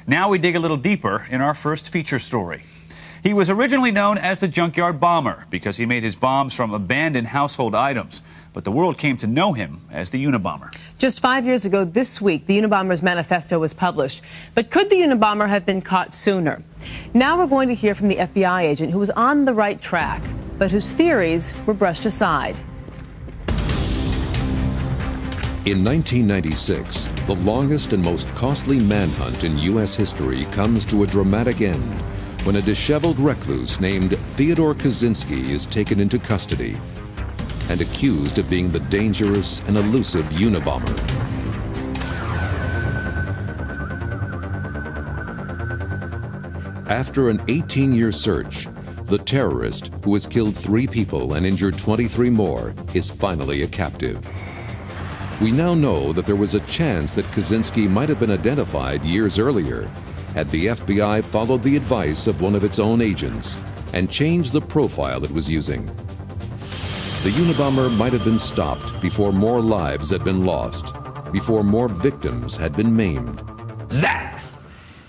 Now we dig a little deeper in our first feature story. He was originally known as the Junkyard Bomber because he made his bombs from abandoned household items. But the world came to know him as the Unabomber. Just 5 years ago this week, the Unabomber's manifesto was published. But could the Unabomber have been caught sooner? Now we're going to hear from the FBI agent who was on the right track, but whose theories were brushed aside. In 1996, the longest and most costly manhunt in U.S. history comes to a dramatic end when a disheveled recluse named Theodore Kaczynski is taken into custody and accused of being the dangerous and elusive Unabomber. After an 18-year search, the terrorist, who has killed 3 people and injured 23 more, is finally a captive. We now know that there was a chance that Kaczynski might have been identified years earlier had the FBI followed the advice of one of its own agents and changed the profile it was using. The Unabomber might have been stopped before more lives had been lost, before more victims had been maimed. Zap!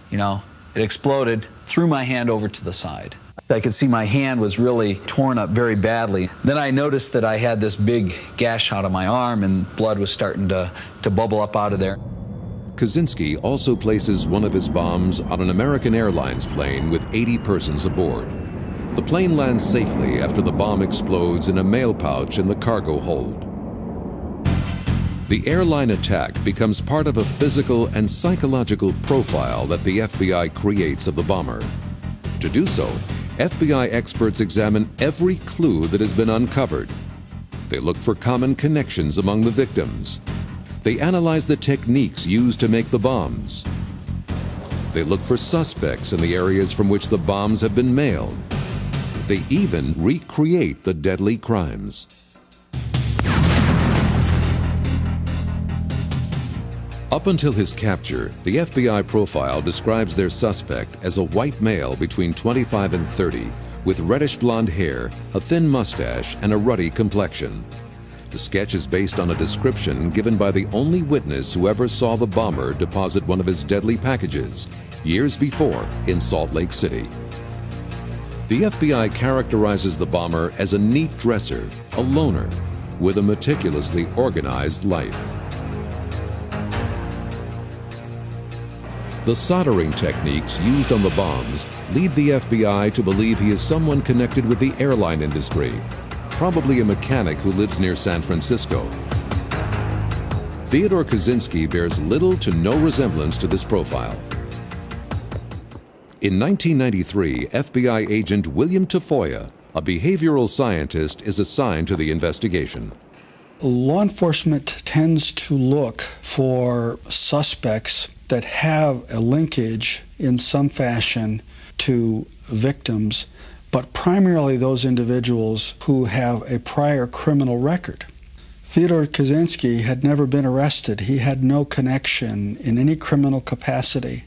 You know, it exploded, threw my hand over to the side. I could see my hand was really torn up very badly. Then I noticed that I had this big gash out of my arm and blood was starting to bubble up out of there. Kaczynski also places one of his bombs on an American Airlines plane with 80 persons aboard. The plane lands safely after the bomb explodes in a mail pouch in the cargo hold. The airline attack becomes part of a physical and psychological profile that the FBI creates of the bomber. To do so, FBI experts examine every clue that has been uncovered. They look for common connections among the victims. They analyze the techniques used to make the bombs. They look for suspects in the areas from which the bombs have been mailed. They even recreate the deadly crimes. Up until his capture, the FBI profile describes their suspect as a white male between 25 and 30, with reddish blonde hair, a thin mustache, and a ruddy complexion. The sketch is based on a description given by the only witness who ever saw the bomber deposit one of his deadly packages years before in Salt Lake City. The FBI characterizes the bomber as a neat dresser, a loner, with a meticulously organized life. The soldering techniques used on the bombs lead the FBI to believe he is someone connected with the airline industry, probably a mechanic who lives near San Francisco. Theodore Kaczynski bears little to no resemblance to this profile. In 1993, FBI agent William Tafoya, a behavioral scientist, is assigned to the investigation. Law enforcement tends to look for suspects that have a linkage in some fashion to victims, but primarily those individuals who have a prior criminal record. Theodore Kaczynski had never been arrested. He had no connection in any criminal capacity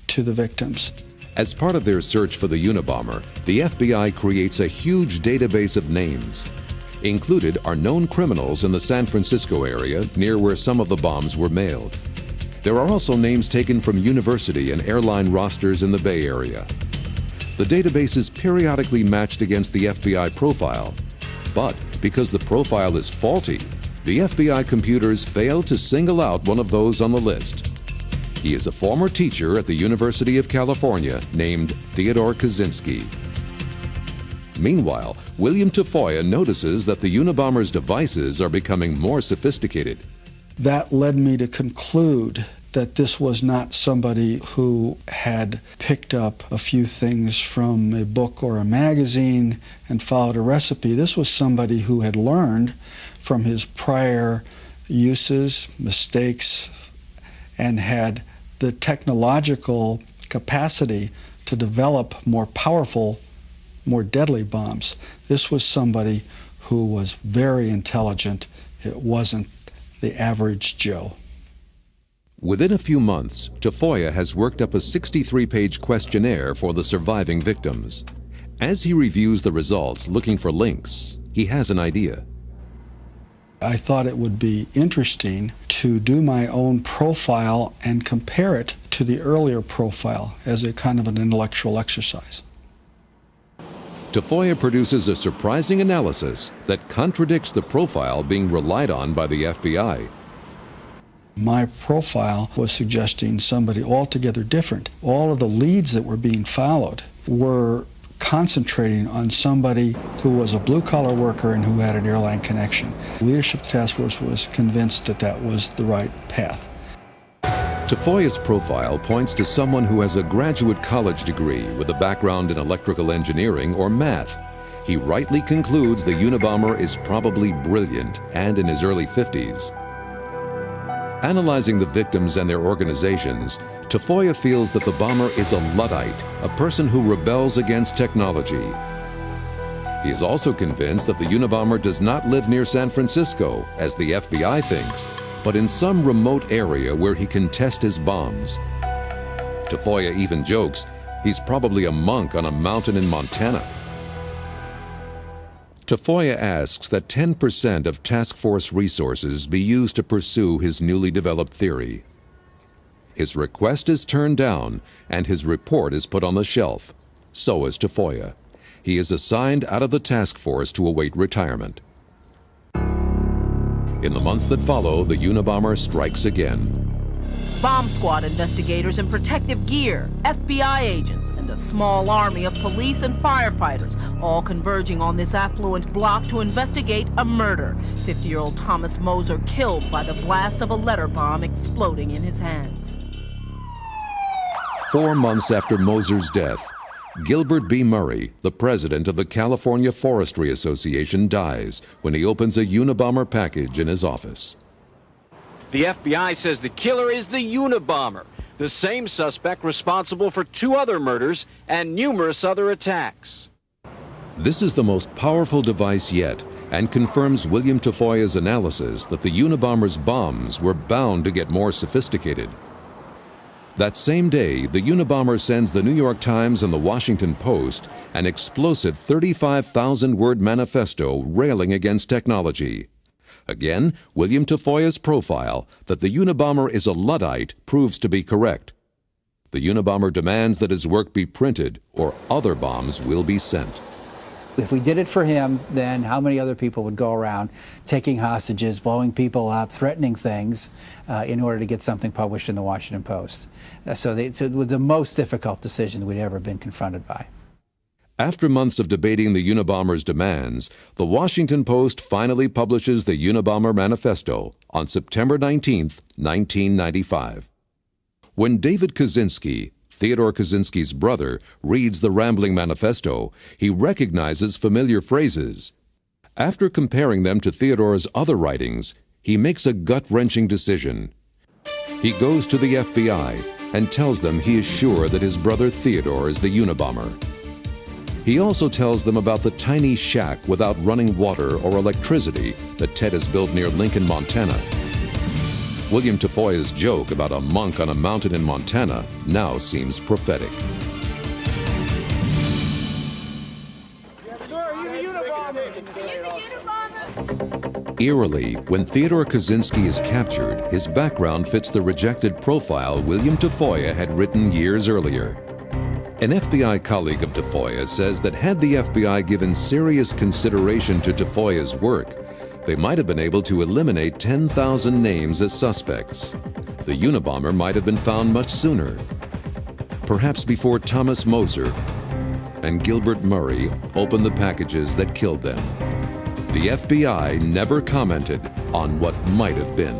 to the victims. As part of their search for the Unabomber, the FBI creates a huge database of names. Included are known criminals in the San Francisco area near where some of the bombs were mailed. There are also names taken from university and airline rosters in the Bay Area. The database is periodically matched against the FBI profile, but because the profile is faulty, the FBI computers fail to single out one of those on the list. He is a former teacher at the University of California named Theodore Kaczynski. Meanwhile, William Tafoya notices that the Unabomber's devices are becoming more sophisticated. That led me to conclude that this was not somebody who had picked up a few things from a book or a magazine and followed a recipe. This was somebody who had learned from his prior uses, mistakes, and had the technological capacity to develop more powerful, more deadly bombs. This was somebody who was very intelligent. It wasn't the average Joe. Within a few months, Tafoya has worked up a 63-page questionnaire for the surviving victims. As he reviews the results looking for links, he has an idea. I thought it would be interesting to do my own profile and compare it to the earlier profile as a kind of an intellectual exercise. Tafoya produces a surprising analysis that contradicts the profile being relied on by the FBI. My profile was suggesting somebody altogether different. All of the leads that were being followed were concentrating on somebody who was a blue-collar worker and who had an airline connection. Leadership task force was convinced that that was the right path. Tafoya's profile points to someone who has a graduate college degree with a background in electrical engineering or math. He rightly concludes the Unabomber is probably brilliant and in his early 50s. Analyzing the victims and their organizations, Tafoya feels that the bomber is a Luddite, a person who rebels against technology. He is also convinced that the Unabomber does not live near San Francisco, as the FBI thinks, but in some remote area where he can test his bombs. Tafoya even jokes he's probably a monk on a mountain in Montana. Tafoya asks that 10% of task force resources be used to pursue his newly developed theory. His request is turned down, and his report is put on the shelf. So is Tafoya. He is assigned out of the task force to await retirement. In the months that follow, the Unabomber strikes again. Bomb squad investigators in protective gear, FBI agents, and a small army of police and firefighters, all converging on this affluent block to investigate a murder. 50-year-old Thomas Moser killed by the blast of a letter bomb exploding in his hands. 4 months after Moser's death, Gilbert B. Murray, the president of the California Forestry Association, dies when he opens a Unabomber package in his office. The FBI says the killer is the Unabomber, the same suspect responsible for 2 other murders and numerous other attacks. This is the most powerful device yet and confirms William Tafoya's analysis that the Unabomber's bombs were bound to get more sophisticated. That same day, the Unabomber sends the New York Times and the Washington Post an explosive 35,000-word manifesto railing against technology. Again, William Tafoya's profile that the Unabomber is a Luddite proves to be correct. The Unabomber demands that his work be printed or other bombs will be sent. If we did it for him, then how many other people would go around taking hostages, blowing people up, threatening things in order to get something published in the Washington Post? So it was the most difficult decision we'd ever been confronted by. After months of debating the Unabomber's demands, the Washington Post finally publishes the Unabomber Manifesto on September 19, 1995. When David Kaczynski, Theodore Kaczynski's brother, reads the rambling manifesto, he recognizes familiar phrases. After comparing them to Theodore's other writings, he makes a gut-wrenching decision. He goes to the FBI and tells them he is sure that his brother Theodore is the Unabomber. He also tells them about the tiny shack without running water or electricity that Ted has built near Lincoln, Montana. William Tafoya's joke about a monk on a mountain in Montana now seems prophetic. Eerily, when Theodore Kaczynski is captured, his background fits the rejected profile William Tafoya had written years earlier. An FBI colleague of Tafoya says that had the FBI given serious consideration to Tafoya's work, they might have been able to eliminate 10,000 names as suspects. The Unabomber might have been found much sooner, perhaps before Thomas Moser and Gilbert Murray opened the packages that killed them. The FBI never commented on what might have been.